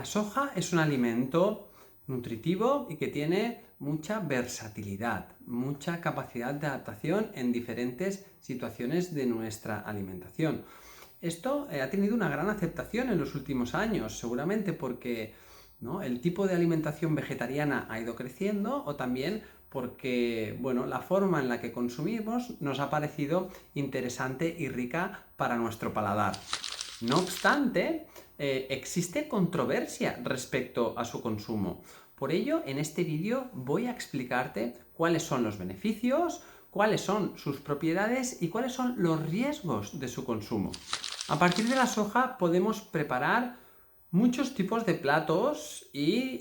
soja es un alimento nutritivo y que tiene mucha versatilidad, mucha capacidad de adaptación en diferentes situaciones de nuestra alimentación. Esto ha tenido una gran aceptación en los últimos años, seguramente porque, ¿no?, el tipo de alimentación vegetariana ha ido creciendo, o también porque, bueno, la forma en la que consumimos nos ha parecido interesante y rica para nuestro paladar. No obstante, existe controversia respecto a su consumo. Por ello, en este vídeo voy a explicarte cuáles son los beneficios, cuáles son sus propiedades y cuáles son los riesgos de su consumo. A partir de la soja podemos preparar muchos tipos de platos y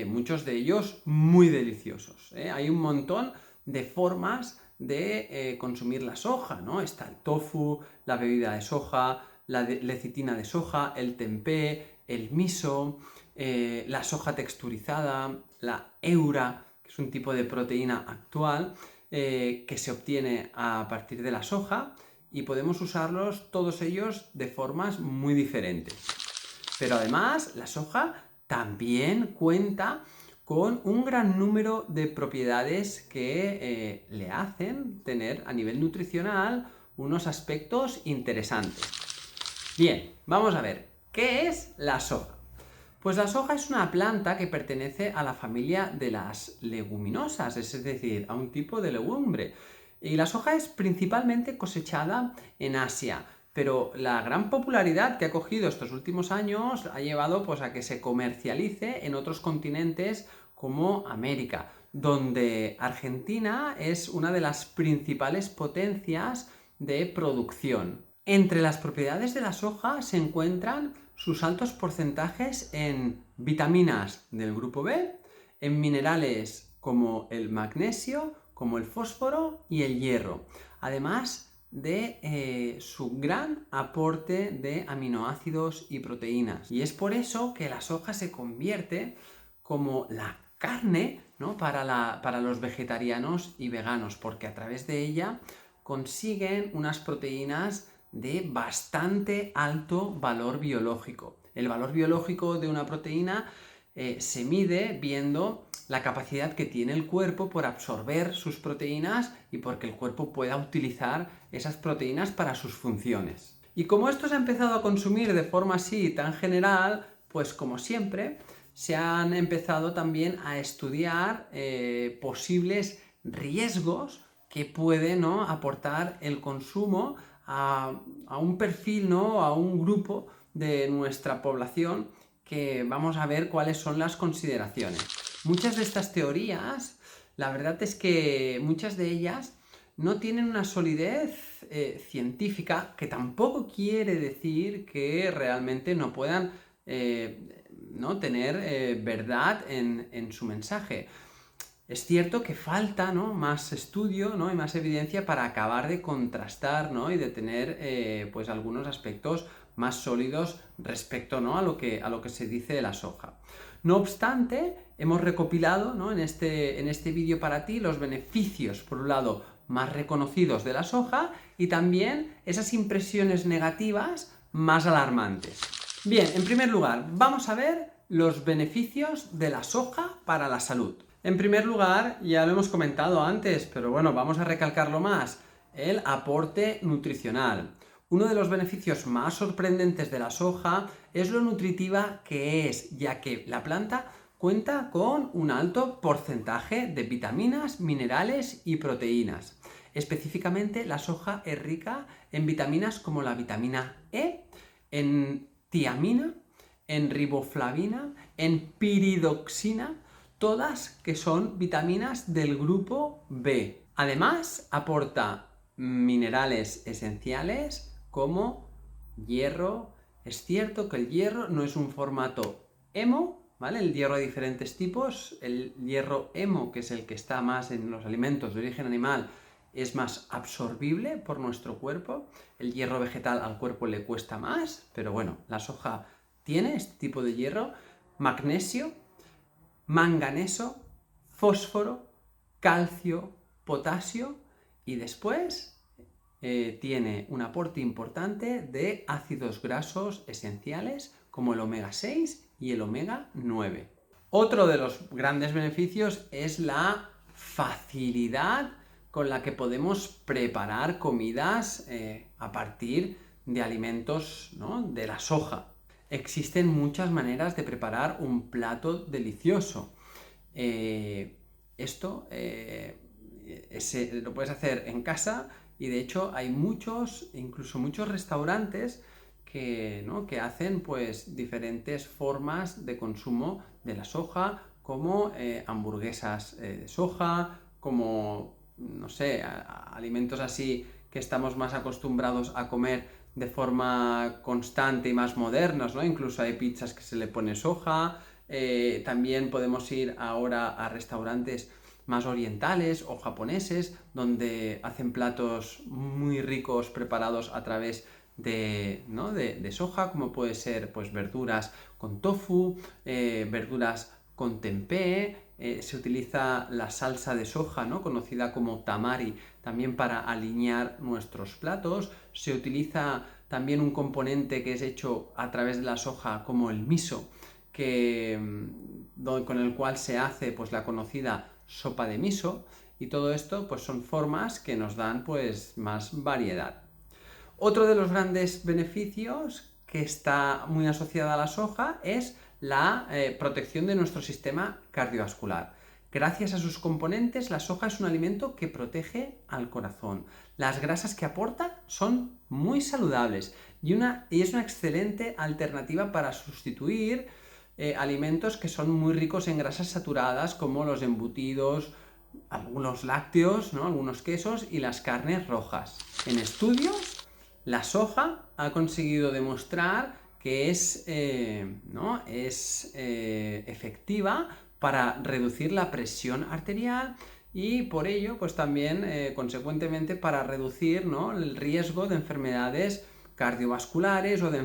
muchos de ellos muy deliciosos. Hay un montón de formas de consumir la soja, ¿no? Está el tofu, la bebida de soja, la lecitina de soja, el tempeh, el miso, la soja texturizada, la eura, que es un tipo de proteína actual que se obtiene a partir de la soja, y podemos usarlos todos ellos de formas muy diferentes. Pero además, la soja también cuenta con un gran número de propiedades que le hacen tener a nivel nutricional unos aspectos interesantes. Bien, vamos a ver, ¿qué es la soja? Pues la soja es una planta que pertenece a la familia de las leguminosas, es decir, a un tipo de legumbre. Y la soja es principalmente cosechada en Asia, pero la gran popularidad que ha cogido estos últimos años ha llevado pues a que se comercialice en otros continentes como América, donde Argentina es una de las principales potencias de producción. Entre las propiedades de la soja se encuentran sus altos porcentajes en vitaminas del grupo B, en minerales como el magnesio, como el fósforo y el hierro, además de su gran aporte de aminoácidos y proteínas. Y es por eso que la soja se convierte como la carne, ¿no?, para los vegetarianos y veganos, porque a través de ella consiguen unas proteínas de bastante alto valor biológico. El valor biológico de una proteína se mide viendo la capacidad que tiene el cuerpo por absorber sus proteínas y porque el cuerpo pueda utilizar esas proteínas para sus funciones. Y como esto se ha empezado a consumir de forma así tan general, pues como siempre, se han empezado también a estudiar posibles riesgos que puede, ¿no?, aportar el consumo a un perfil, ¿no?, a un grupo de nuestra población, que vamos a ver cuáles son las consideraciones. Muchas de estas teorías, la verdad es que muchas de ellas no tienen una solidez científica, que tampoco quiere decir que realmente no puedan no tener verdad en su mensaje. Es cierto que falta, ¿no?, más estudio, ¿no?, y más evidencia para acabar de contrastar, ¿no?, y de tener pues algunos aspectos más sólidos respecto, ¿no?, a lo que se dice de la soja. No obstante, hemos recopilado, ¿no?, en este vídeo para ti los beneficios, por un lado, más reconocidos de la soja, y también esas impresiones negativas más alarmantes. Bien, en primer lugar, vamos a ver los beneficios de la soja para la salud. En primer lugar, ya lo hemos comentado antes, pero bueno, vamos a recalcarlo más: el aporte nutricional. Uno de los beneficios más sorprendentes de la soja es lo nutritiva que es, ya que la planta cuenta con un alto porcentaje de vitaminas, minerales y proteínas. Específicamente, la soja es rica en vitaminas como la vitamina E, en tiamina, en riboflavina, en piridoxina, todas que son vitaminas del grupo B. Además, aporta minerales esenciales como hierro. Es cierto que el hierro no es un formato hemo, ¿vale? El hierro hay diferentes tipos. El hierro hemo, que es el que está más en los alimentos de origen animal, es más absorbible por nuestro cuerpo. El hierro vegetal al cuerpo le cuesta más, pero bueno, la soja tiene este tipo de hierro. Magnesio, manganeso, fósforo, calcio, potasio, y después tiene un aporte importante de ácidos grasos esenciales como el omega 6 y el omega 9. Otro de los grandes beneficios es la facilidad con la que podemos preparar comidas a partir de alimentos, ¿no?, de la soja. Existen muchas maneras de preparar un plato delicioso. Esto lo puedes hacer en casa y de hecho hay incluso muchos restaurantes que hacen pues diferentes formas de consumo de la soja, como hamburguesas de soja, como, no sé, alimentos así que estamos más acostumbrados a comer de forma constante y más modernos, ¿no? Incluso hay pizzas que se le pone soja. También podemos ir ahora a restaurantes más orientales o japoneses, donde hacen platos muy ricos preparados a través de soja, como puede ser pues verduras con tofu, verduras con tempeh. Se utiliza la salsa de soja, ¿no?, conocida como tamari, también para alinear nuestros platos. Se utiliza también un componente que es hecho a través de la soja, como el miso, con el cual se hace pues la conocida sopa de miso, y todo esto pues son formas que nos dan pues más variedad. Otro de los grandes beneficios que está muy asociado a la soja es la protección de nuestro sistema cardiovascular. Gracias a sus componentes, la soja es un alimento que protege al corazón. Las grasas que aporta son muy saludables y es una excelente alternativa para sustituir alimentos que son muy ricos en grasas saturadas, como los embutidos, algunos lácteos, ¿no?, algunos quesos y las carnes rojas. En estudios, la soja ha conseguido demostrar que es efectiva para reducir la presión arterial y por ello, pues también, consecuentemente, para reducir, ¿no?, el riesgo de enfermedades cardiovasculares o de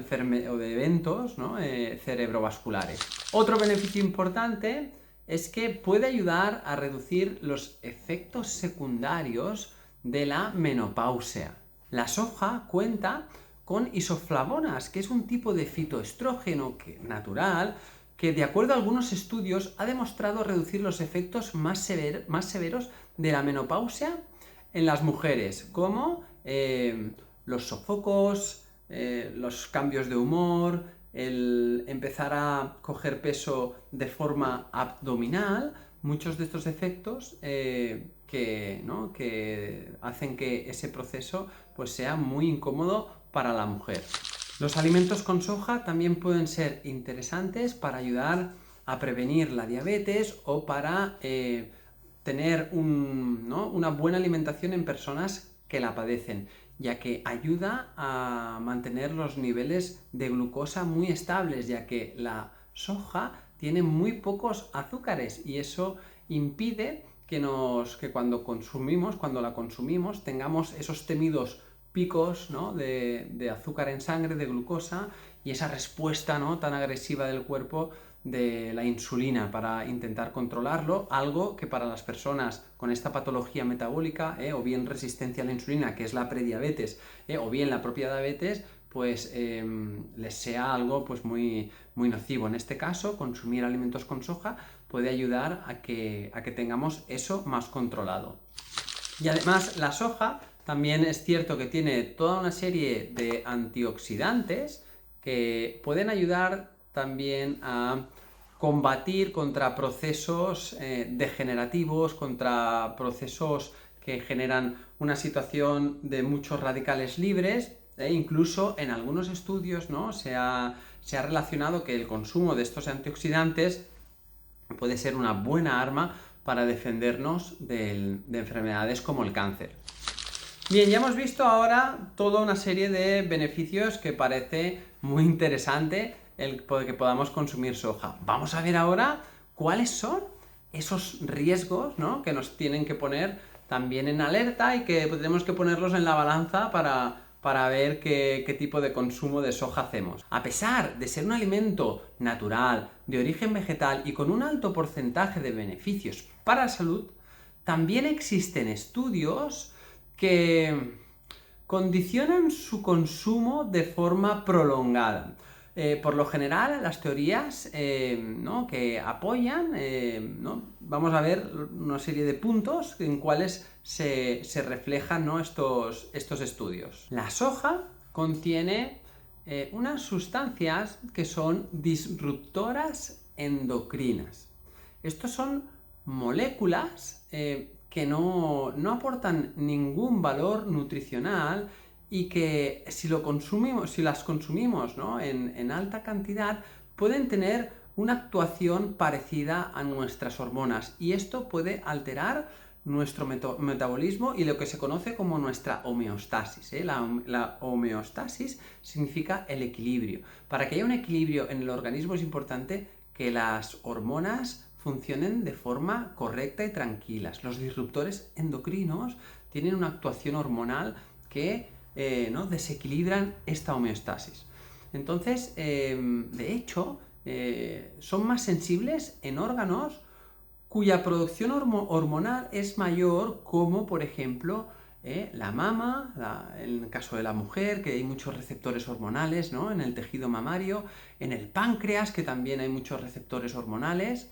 eventos, ¿no?, cerebrovasculares. Otro beneficio importante es que puede ayudar a reducir los efectos secundarios de la menopausia. La soja cuenta con isoflavonas, que es un tipo de fitoestrógeno natural que, de acuerdo a algunos estudios, ha demostrado reducir los efectos más severos de la menopausia en las mujeres, como los sofocos, los cambios de humor, el empezar a coger peso de forma abdominal. Muchos de estos efectos que hacen que ese proceso pues sea muy incómodo para la mujer. Los alimentos con soja también pueden ser interesantes para ayudar a prevenir la diabetes o para tener una buena alimentación en personas que la padecen, ya que ayuda a mantener los niveles de glucosa muy estables, ya que la soja tiene muy pocos azúcares y eso impide que cuando la consumimos, tengamos esos temidos picos, ¿no?, de azúcar en sangre, de glucosa, y esa respuesta, ¿no?, tan agresiva del cuerpo de la insulina para intentar controlarlo, algo que para las personas con esta patología metabólica, o bien resistencia a la insulina, que es la prediabetes, o bien la propia diabetes, pues les sea algo pues muy, muy nocivo. En este caso, consumir alimentos con soja puede ayudar a que tengamos eso más controlado. Y además, la soja también es cierto que tiene toda una serie de antioxidantes que pueden ayudar también a combatir contra procesos degenerativos, contra procesos que generan una situación de muchos radicales libres. Incluso en algunos estudios, ¿no?, se ha relacionado que el consumo de estos antioxidantes puede ser una buena arma para defendernos de enfermedades como el cáncer. Bien, ya hemos visto ahora toda una serie de beneficios que parece muy interesante el que podamos consumir soja. Vamos a ver ahora cuáles son esos riesgos, ¿no?, que nos tienen que poner también en alerta y que tenemos que ponerlos en la balanza para ver qué tipo de consumo de soja hacemos. A pesar de ser un alimento natural, de origen vegetal y con un alto porcentaje de beneficios para la salud, también existen estudios que condicionan su consumo de forma prolongada. Por lo general, las teorías ¿no? que apoyan, ¿no? Vamos a ver una serie de puntos en cuales se reflejan, ¿no? estos estudios. La soja contiene unas sustancias que son disruptoras endocrinas. Estos son moléculas que no aportan ningún valor nutricional y que si las consumimos, ¿no? en alta cantidad, pueden tener una actuación parecida a nuestras hormonas, y esto puede alterar nuestro metabolismo y lo que se conoce como nuestra homeostasis. La homeostasis significa el equilibrio. Para que haya un equilibrio en el organismo es importante que las hormonas funcionen de forma correcta y tranquilas. Los disruptores endocrinos tienen una actuación hormonal que ¿no? desequilibran esta homeostasis. Entonces, de hecho, son más sensibles en órganos cuya producción hormonal es mayor, como por ejemplo la mama, en el caso de la mujer, que hay muchos receptores hormonales, ¿no? en el tejido mamario, en el páncreas, que también hay muchos receptores hormonales.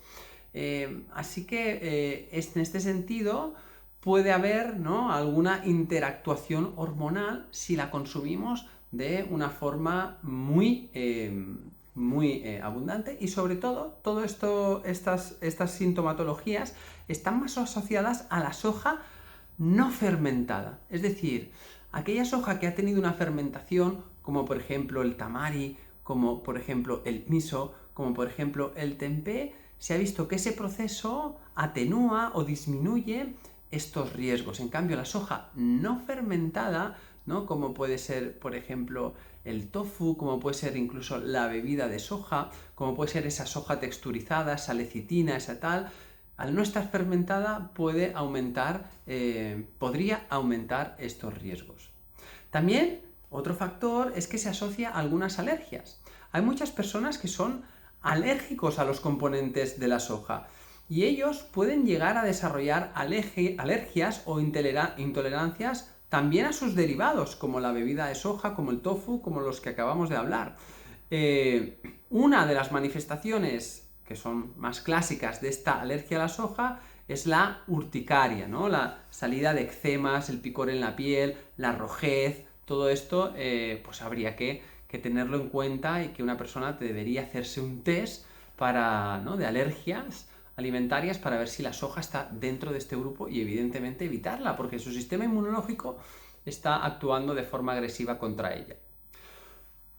Así que en este sentido puede haber, ¿no? alguna interactuación hormonal si la consumimos de una forma muy abundante, y sobre todo, estas sintomatologías están más asociadas a la soja no fermentada, es decir, aquella soja que ha tenido una fermentación, como por ejemplo el tamari, como por ejemplo el miso, como por ejemplo el tempeh. Se ha visto que ese proceso atenúa o disminuye estos riesgos. En cambio, la soja no fermentada, ¿no? como puede ser, por ejemplo, el tofu, como puede ser incluso la bebida de soja, como puede ser esa soja texturizada, esa lecitina, esa tal, al no estar fermentada podría aumentar estos riesgos. También, otro factor es que se asocia a algunas alergias. Hay muchas personas que son alérgicos a los componentes de la soja, y ellos pueden llegar a desarrollar alergias o intolerancias también a sus derivados, como la bebida de soja, como el tofu, como los que acabamos de hablar. Una de las manifestaciones que son más clásicas de esta alergia a la soja es la urticaria, ¿no? La salida de eczemas, el picor en la piel, la rojez. Todo esto pues habría que tenerlo en cuenta, y que una persona debería hacerse un test ¿no? de alergias alimentarias para ver si la soja está dentro de este grupo, y evidentemente evitarla, porque su sistema inmunológico está actuando de forma agresiva contra ella.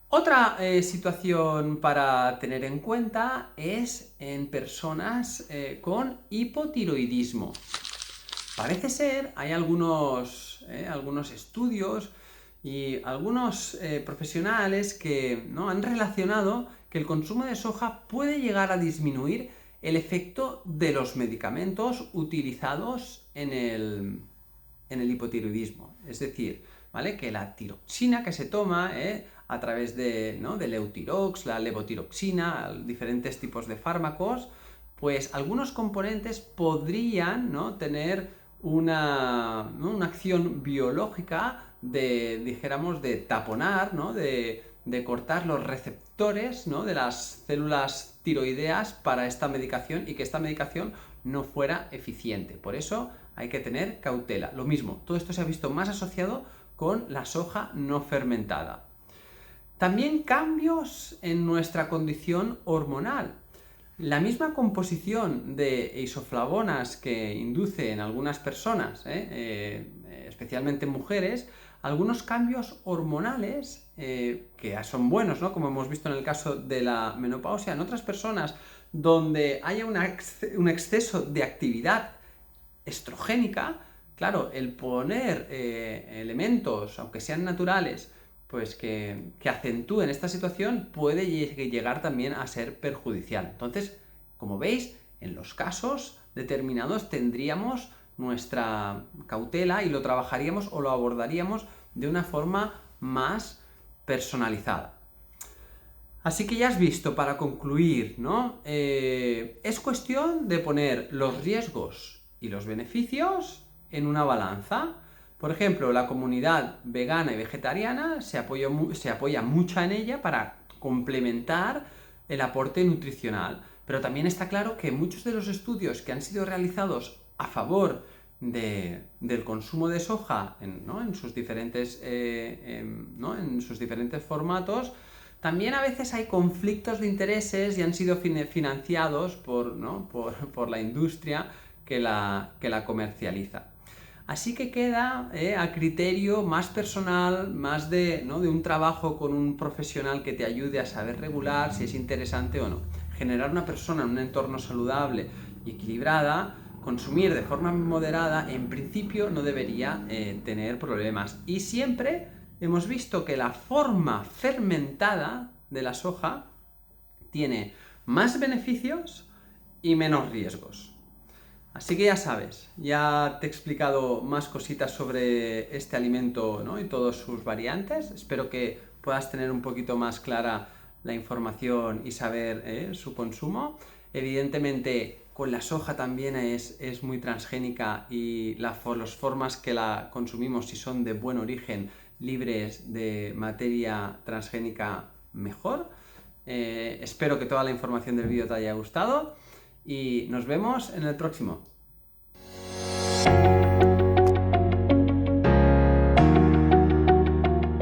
Otra situación para tener en cuenta es en personas con hipotiroidismo. Parece ser, hay algunos estudios y algunos profesionales que ¿no? han relacionado que el consumo de soja puede llegar a disminuir el efecto de los medicamentos utilizados en el hipotiroidismo. Es decir, ¿vale? que la tiroxina que se toma a través del Eutirox, la levotiroxina, diferentes tipos de fármacos, pues algunos componentes podrían ¿no? tener una acción biológica de taponar, ¿no? de cortar los receptores, ¿no? de las células tiroideas para esta medicación, y que esta medicación no fuera eficiente. Por eso hay que tener cautela. Lo mismo, todo esto se ha visto más asociado con la soja no fermentada. También cambios en nuestra condición hormonal. La misma composición de isoflavonas que induce en algunas personas, especialmente en mujeres, algunos cambios hormonales que son buenos, ¿no? como hemos visto en el caso de la menopausia. En otras personas donde haya un exceso de actividad estrogénica, claro, el poner elementos, aunque sean naturales, pues que acentúen esta situación, puede llegar también a ser perjudicial. Entonces, como veis, en los casos determinados tendríamos nuestra cautela y lo trabajaríamos o lo abordaríamos de una forma más personalizada. Así que ya has visto, para concluir, ¿no? Es cuestión de poner los riesgos y los beneficios en una balanza. Por ejemplo, la comunidad vegana y vegetariana se apoya mucho en ella para complementar el aporte nutricional. Pero también está claro que muchos de los estudios que han sido realizados a favor del consumo de soja en sus diferentes, en sus diferentes formatos, también a veces hay conflictos de intereses y han sido financiados por la industria que la comercializa. Así que queda a criterio más personal, más de un trabajo con un profesional que te ayude a saber regular si es interesante o no. Generar una persona en un entorno saludable y equilibrada, consumir de forma moderada, en principio no debería tener problemas. Y siempre hemos visto que la forma fermentada de la soja tiene más beneficios y menos riesgos. Así que ya sabes, ya te he explicado más cositas sobre este alimento, ¿no? Y todas sus variantes. Espero que puedas tener un poquito más clara la información y saber su consumo. Evidentemente, con la soja también es muy transgénica y las formas que la consumimos, si son de buen origen, libres de materia transgénica, mejor. Espero que toda la información del vídeo te haya gustado y nos vemos en el próximo.